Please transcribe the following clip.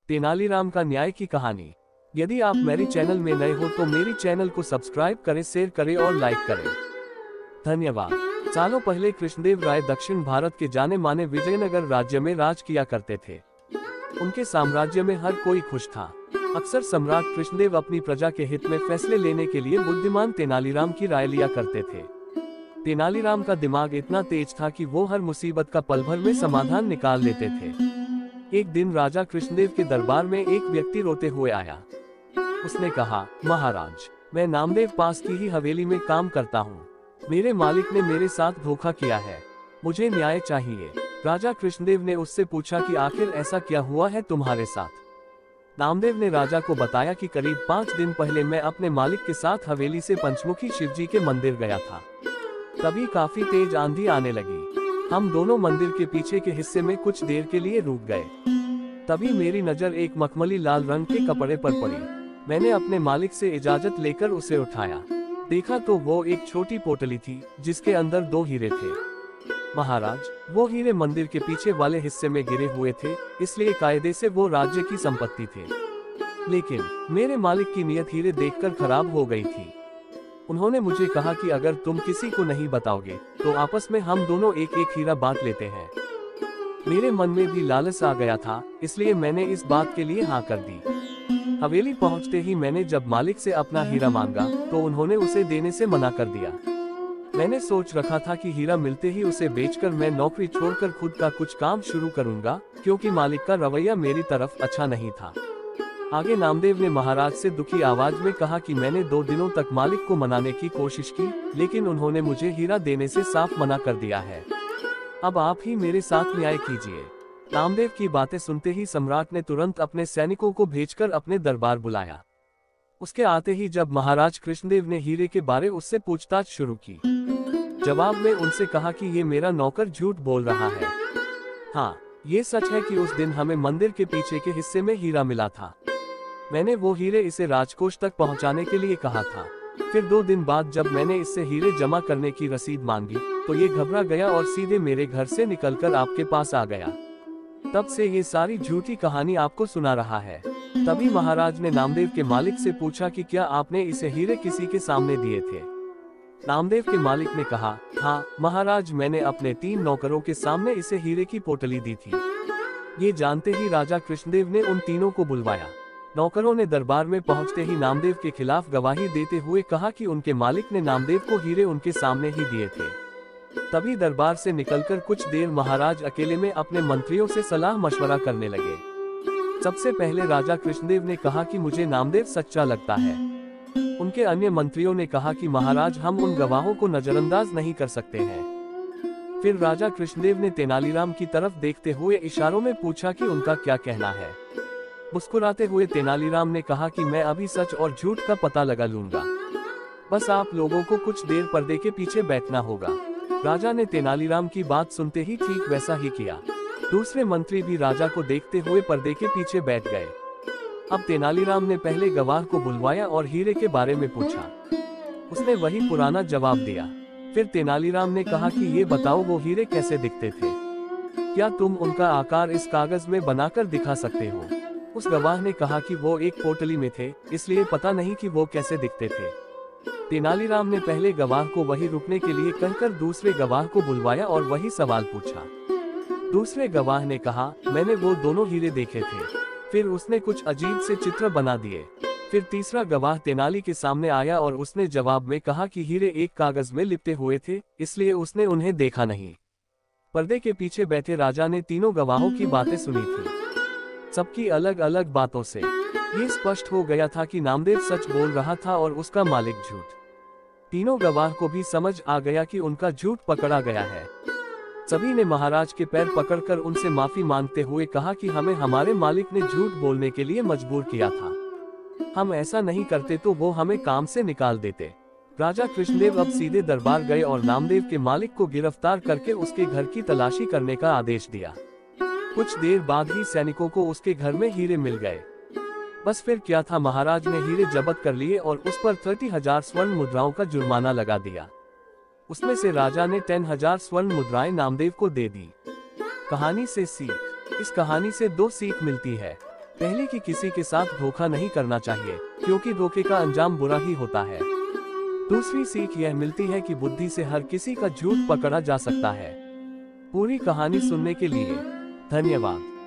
तेनालीराम का न्याय की कहानी। यदि आप मेरे चैनल में नए हो तो मेरी चैनल को सब्सक्राइब करें, शेयर करें और लाइक करें। धन्यवाद। सालों पहले कृष्णदेव राय दक्षिण भारत के जाने माने विजयनगर राज्य में राज किया करते थे। उनके साम्राज्य में हर कोई खुश था। अक्सर सम्राट कृष्णदेव अपनी प्रजा के हित में फैसले लेने के लिए बुद्धिमान तेनालीराम की राय लिया करते थे। तेनालीराम का दिमाग इतना तेज था कि वो हर मुसीबत का पल भर में समाधान निकाल लेते थे। एक दिन राजा कृष्णदेव के दरबार में एक व्यक्ति रोते हुए आया। उसने कहा, महाराज, मैं नामदेव पास की ही हवेली में काम करता हूँ। मेरे मालिक ने मेरे साथ धोखा किया है, मुझे न्याय चाहिए। राजा कृष्णदेव ने उससे पूछा कि आखिर ऐसा क्या हुआ है तुम्हारे साथ। नामदेव ने राजा को बताया कि करीब 5 दिन पहले मैं अपने मालिक के साथ हवेली से पंचमुखी शिवजी के मंदिर गया था। तभी काफी तेज आंधी आने लगी। हम दोनों मंदिर के पीछे के हिस्से में कुछ देर के लिए रुक गए। तभी मेरी नजर एक मखमली लाल रंग के कपड़े पर पड़ी। मैंने अपने मालिक से इजाजत लेकर उसे उठाया। देखा तो वो एक छोटी पोटली थी जिसके अंदर 2 हीरे थे। महाराज, वो हीरे मंदिर के पीछे वाले हिस्से में गिरे हुए थे, इसलिए कायदे से वो राज्य की संपत्ति थे। लेकिन मेरे मालिक की नीयत हीरे देखकर खराब हो गई थी। उन्होंने मुझे कहा कि अगर तुम किसी को नहीं बताओगे तो आपस में हम दोनों एक एक हीरा बांट लेते हैं। मेरे मन में भी लालच आ गया था, इसलिए मैंने इस बात के लिए हाँ कर दी। हवेली पहुंचते ही मैंने जब मालिक से अपना हीरा मांगा तो उन्होंने उसे देने से मना कर दिया। मैंने सोच रखा था कि हीरा मिलते ही उसे बेचकर मैं नौकरी छोड़कर खुद का कुछ काम शुरू करूंगा, क्योंकि मालिक का रवैया मेरी तरफ अच्छा नहीं था। आगे नामदेव ने महाराज से दुखी आवाज में कहा कि मैंने 2 दिनों तक मालिक को मनाने की कोशिश की, लेकिन उन्होंने मुझे हीरा देने से साफ मना कर दिया है। अब आप ही मेरे साथ न्याय कीजिए। नामदेव की बातें सुनते ही सम्राट ने तुरंत अपने सैनिकों को भेजकर अपने दरबार बुलाया। उसके आते ही जब महाराज कृष्णदेव ने हीरे के बारे उससे पूछताछ शुरू की, जवाब में उनसे कहा कि ये मेरा नौकर झूठ बोल रहा है। हाँ, ये सच है कि उस दिन हमें मंदिर के पीछे के हिस्से में हीरा मिला था। मैंने वो हीरे इसे राजकोष तक पहुंचाने के लिए कहा था। फिर 2 दिन बाद जब मैंने इससे हीरे जमा करने की रसीद मांगी तो ये घबरा गया और सीधे मेरे घर से निकलकर आपके पास आ गया। तब से ये सारी झूठी कहानी आपको सुना रहा है। तभी महाराज ने नामदेव के मालिक से पूछा कि क्या आपने इसे हीरे किसी के सामने दिए थे। नामदेव के मालिक ने कहा, हाँ महाराज, मैंने अपने 3 नौकरों के सामने इसे हीरे की पोटली दी थी। ये जानते ही राजा कृष्णदेव ने उन तीनों को बुलवाया। नौकरों ने दरबार में पहुंचते ही नामदेव के खिलाफ गवाही देते हुए कहा कि उनके मालिक ने नामदेव को हीरे उनके सामने ही दिए थे। तभी दरबार से निकलकर कुछ देर महाराज अकेले में अपने मंत्रियों से सलाह मशवरा करने लगे। सबसे पहले राजा कृष्णदेव ने कहा कि मुझे नामदेव सच्चा लगता है। उनके अन्य मंत्रियों ने कहा कि महाराज, हम उन गवाहों को नजरअंदाज नहीं कर सकते हैं। फिर राजा कृष्णदेव ने तेनालीराम की तरफ देखते हुए इशारों में पूछा कि उनका क्या कहना है। मुस्कुराते हुए तेनालीराम ने कहा कि मैं अभी सच और झूठ का पता लगा लूंगा, बस आप लोगों को कुछ देर पर्दे के पीछे बैठना होगा। राजा ने तेनालीराम की बात सुनते ही ठीक वैसा ही किया। दूसरे मंत्री भी राजा को देखते हुए पर्दे के पीछे बैठ गए। अब तेनालीराम ने पहले गवाह को बुलवाया और हीरे के बारे में पूछा। उसने वही पुराना जवाब दिया। फिर तेनालीराम ने कहा कि ये बताओ, वो हीरे कैसे दिखते थे? क्या तुम उनका आकार इस कागज में बनाकर दिखा सकते हो? उस गवाह ने कहा कि वो एक पोटली में थे, इसलिए पता नहीं कि वो कैसे दिखते थे। तेनालीराम ने पहले गवाह को वही रुकने के लिए कहकर दूसरे गवाह को बुलवाया और वही सवाल पूछा। दूसरे गवाह ने कहा, मैंने वो दोनों हीरे देखे थे। फिर उसने कुछ अजीब से चित्र बना दिए। फिर तीसरा गवाह तेनाली के सामने आया और उसने जवाब में कहा कि हीरे एक कागज में लिपटे हुए थे, इसलिए उसने उन्हें देखा नहीं। पर्दे के पीछे बैठे राजा ने तीनों गवाहों की बातें सुनी थी। सबकी अलग अलग बातों से ये स्पष्ट हो गया था कि नामदेव सच बोल रहा था और उसका मालिक झूठ। तीनों गवाह को भी समझ आ गया कि उनका झूठ पकड़ा गया है। सभी ने महाराज के पैर पकड़कर उनसे माफी मांगते हुए कहा कि हमें हमारे मालिक ने झूठ बोलने के लिए मजबूर किया था। हम ऐसा नहीं करते तो वो हमें काम से निकाल देते। राजा कृष्णदेव अब सीधे दरबार गए और नामदेव के मालिक को गिरफ्तार करके उसके घर की तलाशी करने का आदेश दिया। कुछ देर बाद ही सैनिकों को उसके घर में हीरे मिल गए। बस फिर क्या था, महाराज ने हीरे जब्त कर लिए और उस पर 30,000 स्वर्ण मुद्राओं का जुर्माना लगा दिया। उसमें से राजा ने 10,000 स्वर्ण मुद्राएं नामदेव को दे दी। कहानी से सीख। इस कहानी से 2 सीख मिलती है। पहले कि किसी के साथ धोखा नहीं करना चाहिए, क्योंकि धोखे का अंजाम बुरा ही होता है। दूसरी सीख यह मिलती है कि बुद्धि से हर किसी का झूठ पकड़ा जा सकता है। पूरी कहानी सुनने के लिए धन्यवाद।